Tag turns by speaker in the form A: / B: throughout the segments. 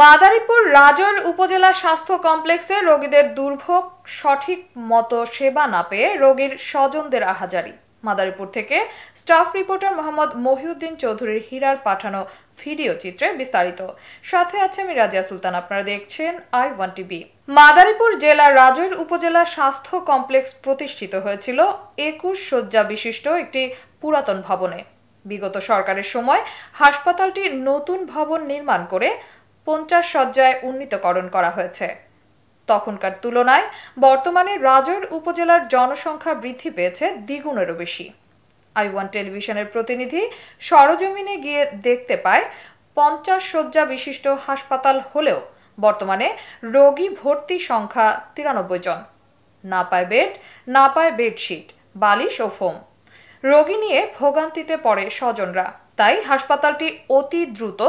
A: মাদারীপুর রাজৈর উপজেলা স্বাস্থ্য কমপ্লেক্সে রোগীদের দুর্ভোগ সঠিক মতো সেবা না পেয়ে রোগীর স্বজনদের আহাজারি। মাদারীপুর থেকে স্টাফ রিপোর্টার মোহাম্মদ মহিউদ্দিন চৌধুরীর হীরার পাঠানো ভিডিও চিত্রে বিস্তারিত। সাথে আছে আমি রাজিয়া সুলতান। আপনারা দেখছেন I1 টিভি। মাদারীপুর জেলার রাজৈর উপজেলা স্বাস্থ্য কমপ্লেক্স প্রতিষ্ঠিত হয়েছিল 21 শয্যা বিশিষ্ট একটি পুরাতন ভবনে। বিগত সরকারের সময় হাসপাতালটি নতুন ভবন নির্মাণ করে 50 শয্যায় উন্নীতকরণ করা হয়েছে। তখনকার তুলনায় বর্তমানে রাজৈর উপজেলার জনসংখ্যা বৃদ্ধি পেয়েছে দ্বিগুণেরও বেশি। I1 টেলিভিশনের প্রতিনিধি সরজমিনে গিয়ে দেখতে পায় 50 শয্যা বিশিষ্ট হাসপাতাল হলেও বর্তমানে রোগী ভর্তি সংখ্যা 93 জন। না পায় বেড, না পায় বেডশিট, বালিশ ও ফোম। রোগী নিয়ে ভোগান্তিতে পড়ে স্বজনরা। তাই হাসপাতালটি অতি দ্রুত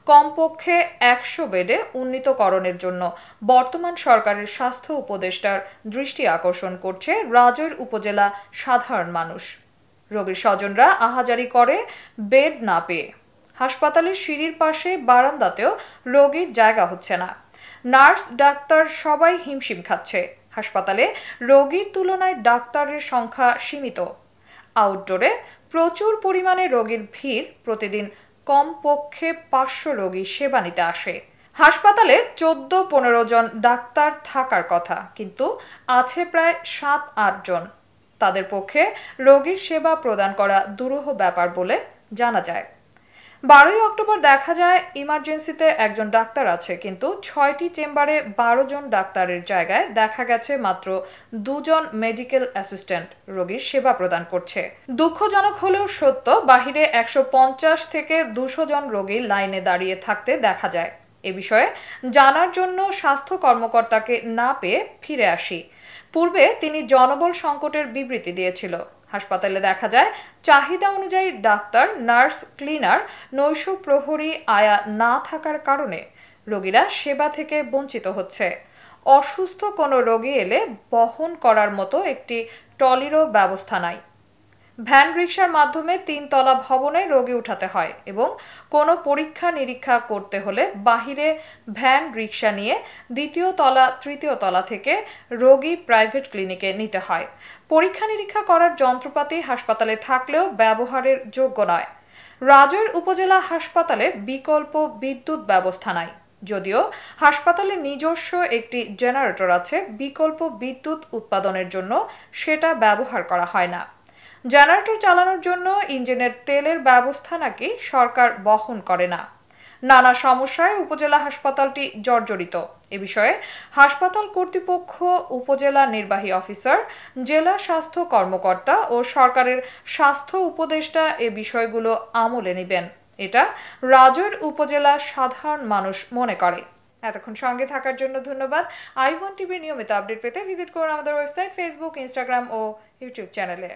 A: কমপক্ষে 100 বেডে উন্নীতকরণের জন্য বর্তমান সরকারের স্বাস্থ্য উপদেষ্টার দৃষ্টি আকর্ষণ করছে রাজৈর উপজেলা সাধারণ মানুষ। রোগীর স্বজনরা আহাজারি করে বেড না পেয়ে। হাসপাতালের সিঁড়ির পাশে বারান্দাতেও রোগীর জায়গা হচ্ছে না। নার্স, ডাক্তার সবাই হিমশিম খাচ্ছে। হাসপাতালে রোগীর তুলনায় ডাক্তারের সংখ্যা সীমিত। আউটডোরে প্রচুর পরিমাণে রোগীর ভিড়, প্রতিদিন কমপক্ষে 500 রোগী সেবা নিতে আসে। হাসপাতালে 14-15 জন ডাক্তার থাকার কথা, কিন্তু আছে প্রায় 7-8 জন। তাদের পক্ষে রোগীর সেবা প্রদান করা দুরূহ ব্যাপার বলে জানা যায়। 12 অক্টোবর দেখা যায় ইমার্জেন্সিতে একজন ডাক্তার আছে, কিন্তু 6টি চেম্বারে 12 জন ডাক্তারের জায়গায় দেখা গেছে মাত্র 2 জন মেডিকেল অ্যাসিস্ট্যান্ট রোগীর সেবা প্রদান করছে। দুঃখজনক হলেও সত্য, বাহিরে 150 থেকে 200 জন রোগী লাইনে দাঁড়িয়ে থাকতে দেখা যায়। এ বিষয়ে জানার জন্য স্বাস্থ্য কর্মকর্তাকে না পেয়ে ফিরে আসি। পূর্বে তিনি জনবল সংকটের বিবৃতি দিয়েছিল। হাসপাতালে দেখা যায় চাহিদা অনুযায়ী ডাক্তার, নার্স, ক্লিনার, নৈশ প্রহরী আয়া না থাকার কারণে রোগীরা সেবা থেকে বঞ্চিত হচ্ছে। অসুস্থ কোনো রোগী এলে বহন করার মতো একটি ট্রলিরও ব্যবস্থা নাই। ভ্যান রিকশার মাধ্যমে 3 তলা ভবনে রোগী উঠাতে হয় এবং কোনো পরীক্ষা নিরীক্ষা করতে হলে বাহিরে ভ্যান রিকশা নিয়ে 2য় তলা, 3য় তলা থেকে রোগী প্রাইভেট ক্লিনিকে নিতে হয়। পরীক্ষা নিরীক্ষা করার যন্ত্রপাতি হাসপাতালে থাকলেও ব্যবহারের যোগ্য নয়। রাজৈর উপজেলা হাসপাতালে বিকল্প বিদ্যুৎ ব্যবস্থা নাই। যদিও হাসপাতালে নিজস্ব একটি জেনারেটর আছে, বিকল্প বিদ্যুৎ উৎপাদনের জন্য সেটা ব্যবহার করা হয় না। জেনারেটর চালানোর জন্য ইঞ্জিনের তেলের ব্যবস্থা নাকি সরকার বহন করে না। নানা সমস্যায় উপজেলা হাসপাতালটি জর্জরিত। এ বিষয়ে হাসপাতাল কর্তৃপক্ষ, উপজেলা নির্বাহী অফিসার, জেলা স্বাস্থ্য কর্মকর্তা ও সরকারের স্বাস্থ্য উপদেষ্টা এ বিষয়গুলো আমলে নেবেন, এটা রাজৈর উপজেলা সাধারণ মানুষ মনে করে। এতক্ষণ সঙ্গে থাকার জন্য ধন্যবাদ। I1 টিভির নিয়মিত আপডেট পেতে ভিজিট করুন আমাদের ওয়েবসাইট, ফেসবুক, ইনস্টাগ্রাম ও ইউটিউব চ্যানেলে।